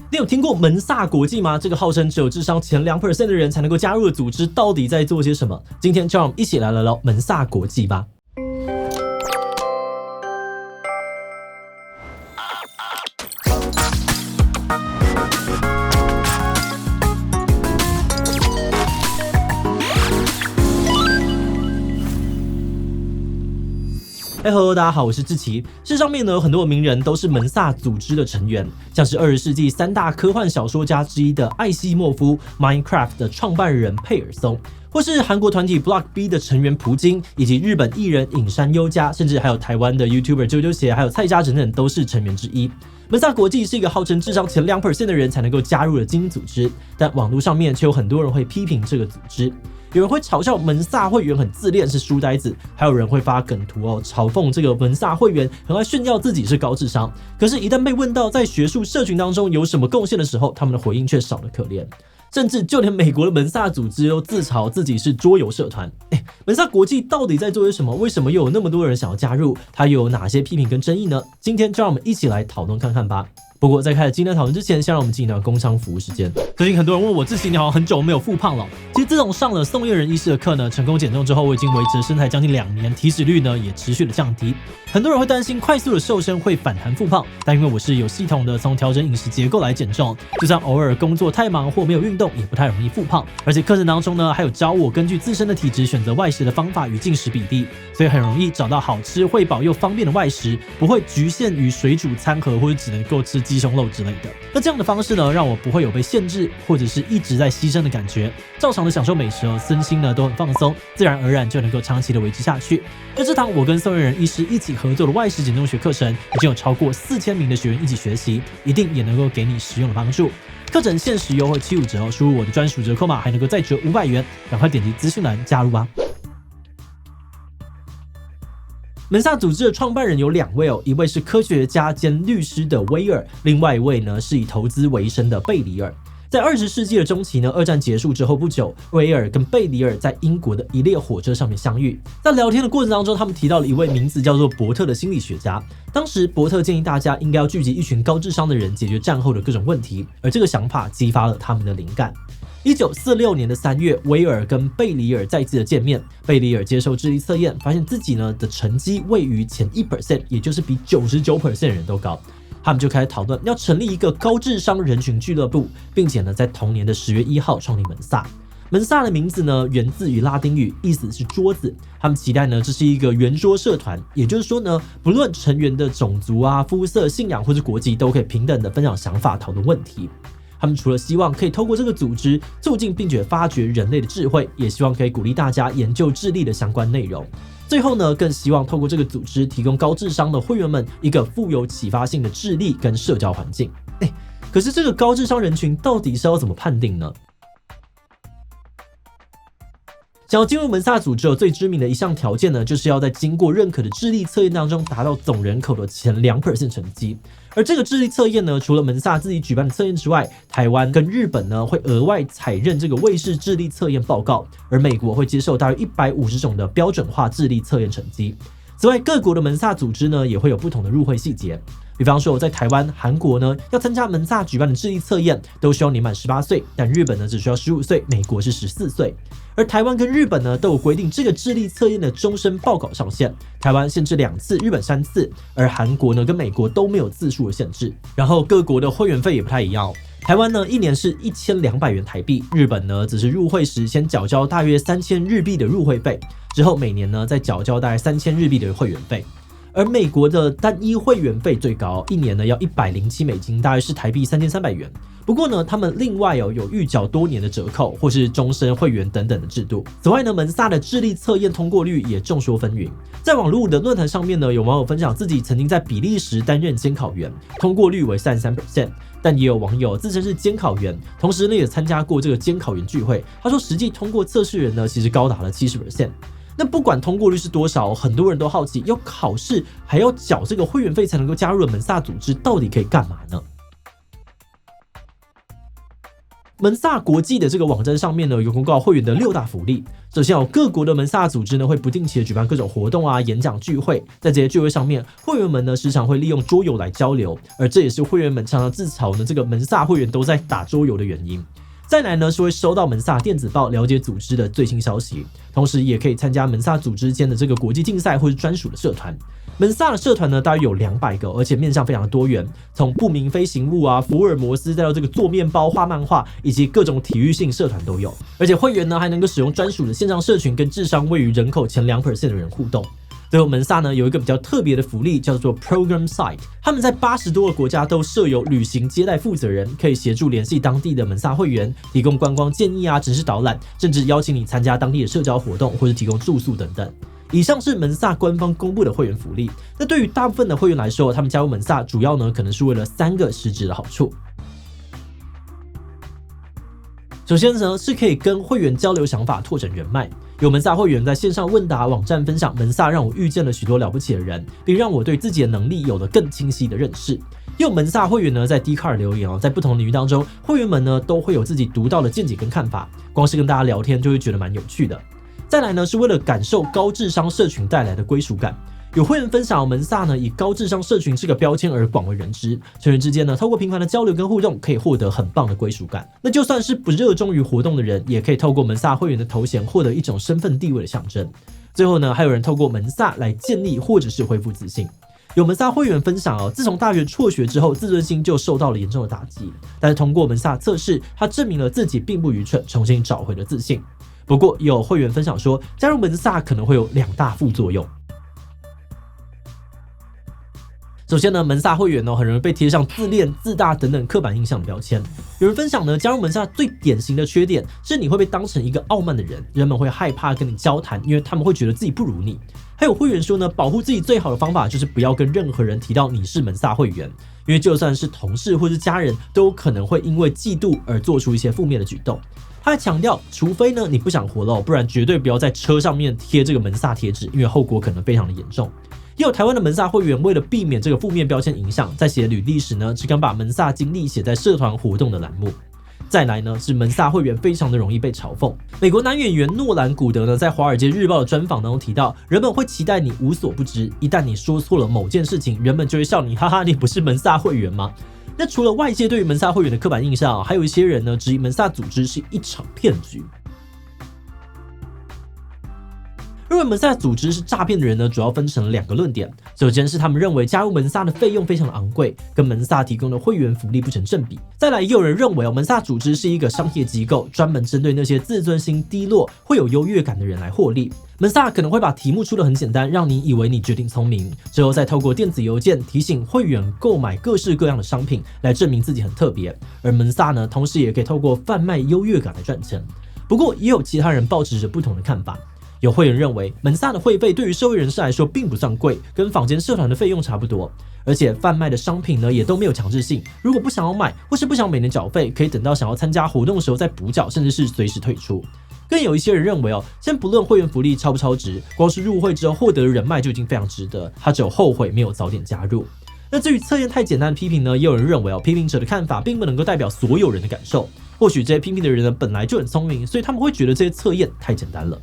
你有听过门萨国际吗？这个号称只有智商前 2% 的人才能够加入的组织，到底在做些什么？今天就让我们一起来聊聊门萨国际吧。Hello， 大家好，我是志奇。世上面呢有很多的名人都是门萨组织的成员，像是20世纪3大科幻小说家之一的艾西莫夫 ，Minecraft 的创办人佩尔松，或是韩国团体 Block B 的成员朴金，以及日本艺人影山优佳，甚至还有台湾的 YouTuber 啾啾鞋，还有蔡家等等都是成员之一。门萨国际是一个号称智商前 2% 的人才能够加入的精英组织，但网络上面却有很多人会批评这个组织。有人会嘲笑门萨会员很自恋是书呆子，还有人会发梗图嘲讽这个门萨会员很爱炫耀自己是高智商。可是，一旦被问到在学术社群当中有什么贡献的时候，他们的回应却少得可怜。甚至就连美国的门萨组织都自嘲自己是桌游社团。门萨国际到底在做些什么？为什么又有那么多人想要加入？它又有哪些批评跟争议呢？今天就让我们一起来讨论看看吧。不过在开始今天的讨论之前，先让我们进一段工商服务时间。最近很多人问我，志奇你好像很久没有复胖了。其实自从上了宋晏仁医师的课呢，成功减重之后，我已经维持身材将近2年，体脂率呢也持续的降低。很多人会担心快速的瘦身会反弹复胖，但因为我是有系统的从调整饮食结构来减重，就算偶尔工作太忙或没有运动，也不太容易复胖。而且课程当中呢，还有教我根据自身的体质选择外食的方法与进食比例，所以很容易找到好吃、会饱又方便的外食，不会局限于水煮餐盒或者只能够吃鸡胸肉之类的。那这样的方式呢，让我不会有被限制或者是一直在牺牲的感觉，照常的享受美食身心呢都很放松，自然而然就能够长期的维持下去。那这堂我跟宋晏仁医师一起合作的外食减重学课程，已经有超过4000名的学员一起学习，一定也能够给你实用的帮助。课程限时优惠75折，输入我的专属折扣码还能够再折500元，赶快点击资讯栏加入吧。门萨组织的创办人有2位一位是科学家兼律师的威尔，另外一位呢是以投资为生的贝里尔。在20世纪的中期呢，二战结束之后不久，威尔跟贝里尔在英国的一列火车上面相遇。在聊天的过程当中，他们提到了一位名字叫做伯特的心理学家。当时伯特建议大家应该要聚集一群高智商的人，解决战后的各种问题，而这个想法激发了他们的灵感。1946年的3月，威尔跟贝里尔再次的见面。贝里尔接受智力测验，发现自己呢的成绩位于前 1%， 也就是比 99% 的人都高。他们就开始讨论要成立一个高智商人群俱乐部，并且呢在同年的10月1号创立门萨。门萨的名字呢源自于拉丁语，意思是桌子。他们期待呢这是一个圆桌社团，也就是说呢，不论成员的种族肤色、信仰或是国籍，都可以平等的分享想法、讨论问题。他们除了希望可以透过这个组织促进并且发掘人类的智慧，也希望可以鼓励大家研究智力的相关内容。最后呢，更希望透过这个组织提供高智商的会员们一个富有启发性的智力跟社交环境。可是这个高智商人群到底是要怎么判定呢？想要进入门萨组织最知名的一项条件呢，就是要在经过认可的智力测验当中达到总人口的前 2% 成绩。而这个智力测验呢，除了门萨自己举办的测验之外，台湾跟日本呢会额外采认这个卫士智力测验报告，而美国会接受大约150种的标准化智力测验成绩。此外，各国的门萨组织呢也会有不同的入会细节。比方说，在台湾、韩国呢，要参加门萨举办的智力测验，都需要年满18岁，但日本呢只需要15岁，美国是14岁。而台湾跟日本呢都有规定这个智力测验的终身报考上限，台湾限制2次，日本3次，而韩国呢跟美国都没有次数的限制。然后各国的会员费也不太一样台湾呢1年是1200元台币，日本呢只是入会时先缴交大约3000日币的入会费，之后每年呢再缴交大概3000日币的会员费。而美国的单一会员费最高，一年呢要$107，大约是台币3300元。不过呢，他们另外有预缴多年的折扣，或是终身会员等等的制度。此外呢，门萨的智力测验通过率也众说纷纭。在网络的论坛上面呢，有网友分享自己曾经在比利时担任监考员，通过率为33%。但也有网友自称是监考员，同时呢也参加过这个监考员聚会。他说，实际通过测试人呢，其实高达了70%。那不管通过率是多少，很多人都好奇，要考试还要缴这个会员费才能够加入门萨组织，到底可以干嘛呢？门萨国际的这个网站上面呢，有公告会员的6大福利。首先各国的门萨组织呢会不定期的举办各种活动啊、演讲聚会，在这些聚会上面，会员们呢时常会利用桌游来交流，而这也是会员们常常自嘲呢这个门萨会员都在打桌游的原因。再来呢是会收到门萨电子报，了解组织的最新消息，同时也可以参加门萨组织间的这个国际竞赛或是专属的社团。门萨的社团呢大约有200个，而且面向非常的多元，从不明飞行物啊、福尔摩斯，再到这个做面包、画漫画，以及各种体育性社团都有。而且会员呢还能够使用专属的线上社群，跟智商位于人口前2% 的人互动。最后，门萨呢有一个比较特别的福利，叫做 Program Site。他们在80多个国家都设有旅行接待负责人，可以协助联系当地的门萨会员，提供观光建议啊、城市导览，甚至邀请你参加当地的社交活动，或是提供住宿等等。以上是门萨官方公布的会员福利。那对于大部分的会员来说，他们加入门萨主要呢可能是为了3个实质的好处。首先呢是可以跟会员交流想法，拓展人脉。有门萨会员在线上问答网站分享，门萨让我遇见了许多了不起的人，并让我对自己的能力有了更清晰的认识。也有门萨会员呢在 Dcard 留言在不同领域当中，会员们呢都会有自己独到的见解跟看法，光是跟大家聊天就会觉得蛮有趣的。再来呢是为了感受高智商社群带来的归属感。有会员分享，门萨呢以高智商社群这个标签而广为人知，成员之间呢透过频繁的交流跟互动，可以获得很棒的归属感。那就算是不热衷于活动的人，也可以透过门萨会员的头衔获得一种身份地位的象征。最后呢，还有人透过门萨来建立或者是恢复自信。有门萨会员分享自从大学辍学之后，自尊心就受到了严重的打击，但是通过门萨测试，他证明了自己并不愚蠢，重新找回了自信。不过也有会员分享说，加入门萨可能会有2大副作用。首先呢，门萨会员很容易被贴上自恋、自大等等刻板印象的标签。有人分享呢，加入门萨最典型的缺点是你会被当成一个傲慢的人，人们会害怕跟你交谈，因为他们会觉得自己不如你。还有会员说呢，保护自己最好的方法就是不要跟任何人提到你是门萨会员，因为就算是同事或是家人，都有可能会因为嫉妒而做出一些负面的举动。他还强调，除非呢你不想活了，不然绝对不要在车上面贴这个门萨贴纸，因为后果可能非常的严重。也有台湾的门萨会员为了避免这个负面标签影响，在写履历时呢，只敢把门萨经历写在社团活动的栏目。再来呢，是门萨会员非常的容易被嘲讽。美国男演员诺兰·古德呢，在《华尔街日报》的专访当中提到，人们会期待你无所不知，一旦你说错了某件事情，人们就会笑你，哈哈，你不是门萨会员吗？那除了外界对于门萨会员的刻板印象，还有一些人呢质疑门萨组织是一场骗局。认为门萨组织是诈骗的人呢，主要分成2个论点。首先是他们认为加入门萨的费用非常的昂贵，跟门萨提供的会员福利不成正比。再来，也有人认为门萨组织是一个商业机构，专门针对那些自尊心低落、会有优越感的人来获利。门萨可能会把题目出得很简单，让你以为你决定聪明，之后再透过电子邮件提醒会员购买各式各样的商品，来证明自己很特别。而门萨呢，同时也可以透过贩卖优越感来赚钱。不过，也有其他人抱持着不同的看法。有会员认为，门萨的会费对于社会人士来说并不算贵，跟坊间社团的费用差不多，而且贩卖的商品呢也都没有强制性。如果不想要买，或是不想每年缴费，可以等到想要参加活动的时候再补缴，甚至是随时退出。更有一些人认为先不论会员福利超不超值，光是入会之后获得的人脉就已经非常值得，他只有后悔没有早点加入。那至于测验太简单的批评呢，也有人认为批评者的看法并不能够代表所有人的感受。或许这些批评的人呢本来就很聪明，所以他们会觉得这些测验太简单了。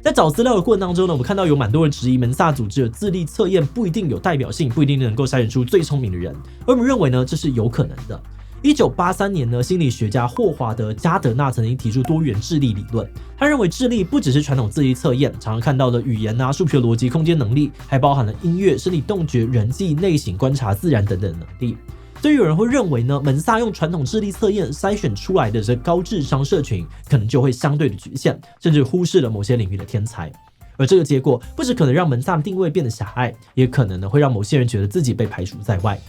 在找资料的过程当中呢，我们看到有蛮多人质疑门萨组织的智力测验不一定有代表性，不一定能够筛选出最聪明的人，而我们认为呢，这是有可能的。1983年呢，心理学家霍华德·加德纳曾经提出多元智力理论。他认为智力不只是传统智力测验常常看到的语言啊、数学逻辑、空间能力，还包含了音乐、生理动觉、人际、内省、观察自然等等的能力。所以有人会认为呢，门萨用传统智力测验筛选出来的这高智商社群，可能就会相对的局限，甚至忽视了某些领域的天才。而这个结果不只可能让门萨的定位变得狭隘，也可能呢会让某些人觉得自己被排除在外。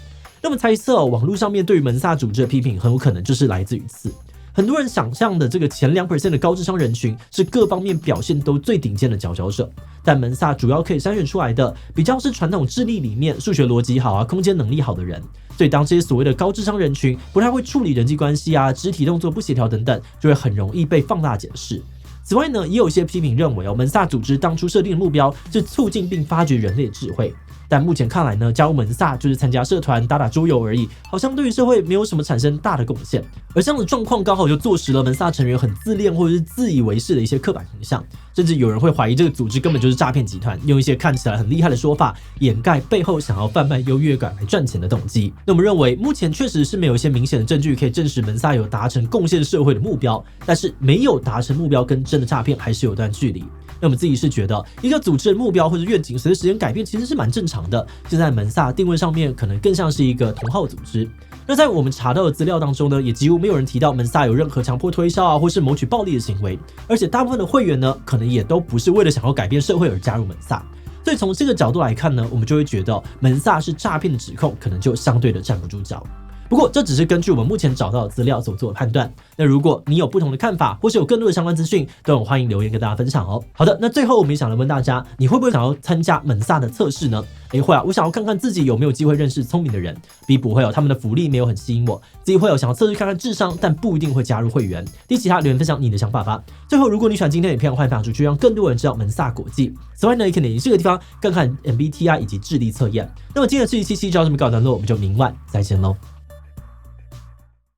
那么猜测网络上面对于门萨组织的批评很有可能就是来自于此。很多人想象的这个前2% 的高智商人群是各方面表现都最顶尖的佼佼者，但门萨主要可以筛选出来的比较是传统智力里面数学逻辑好啊、空间能力好的人。所以当这些所谓的高智商人群不太会处理人际关系啊、肢体动作不协调等等，就会很容易被放大解释。此外呢，也有一些批评认为门萨组织当初设定的目标是促进并发掘人类的智慧。但目前看来呢，加入门萨就是参加社团打打桌游而已，好像对于社会没有什么产生大的贡献。而这样的状况刚好就坐实了门萨成员很自恋或者是自以为是的一些刻板印象，甚至有人会怀疑这个组织根本就是诈骗集团，用一些看起来很厉害的说法掩盖背后想要贩卖优越感来赚钱的动机。那我们认为目前确实是没有一些明显的证据可以证实门萨有达成贡献社会的目标，但是没有达成目标跟真的诈骗还是有段距离。那我们自己是觉得一个组织的目标或者愿景随着时间改变其实是蛮正常的，现在门萨定位上面可能更像是一个同好组织。那在我们查到的资料当中呢，也几乎没有人提到门萨有任何强迫推销啊或是谋取暴利的行为，而且大部分的会员呢可能也都不是为了想要改变社会而加入门萨。所以从这个角度来看呢，我们就会觉得门萨是诈骗的指控可能就相对的站不住脚。不过这只是根据我们目前找到的资料所做的判断，那如果你有不同的看法或是有更多的相关资讯，都很欢迎留言跟大家分享哦。好的，那最后我们也想来问大家，你会不会想要参加门萨的测试呢？会啊，我想要看看自己有没有机会认识聪明的人。B 不会有，他们的福利没有很吸引我。自会有想要测试看看智商，但不一定会加入会员。其他留言分享你的想法吧。最后，如果你喜欢今天的影片，欢迎分享出去，让更多人知道门萨国际。此外呢，也可以点击这个地方看看 MBTI 以及智力测验。那么今天的这一期就到这边告一段落，我们就明晚再见喽。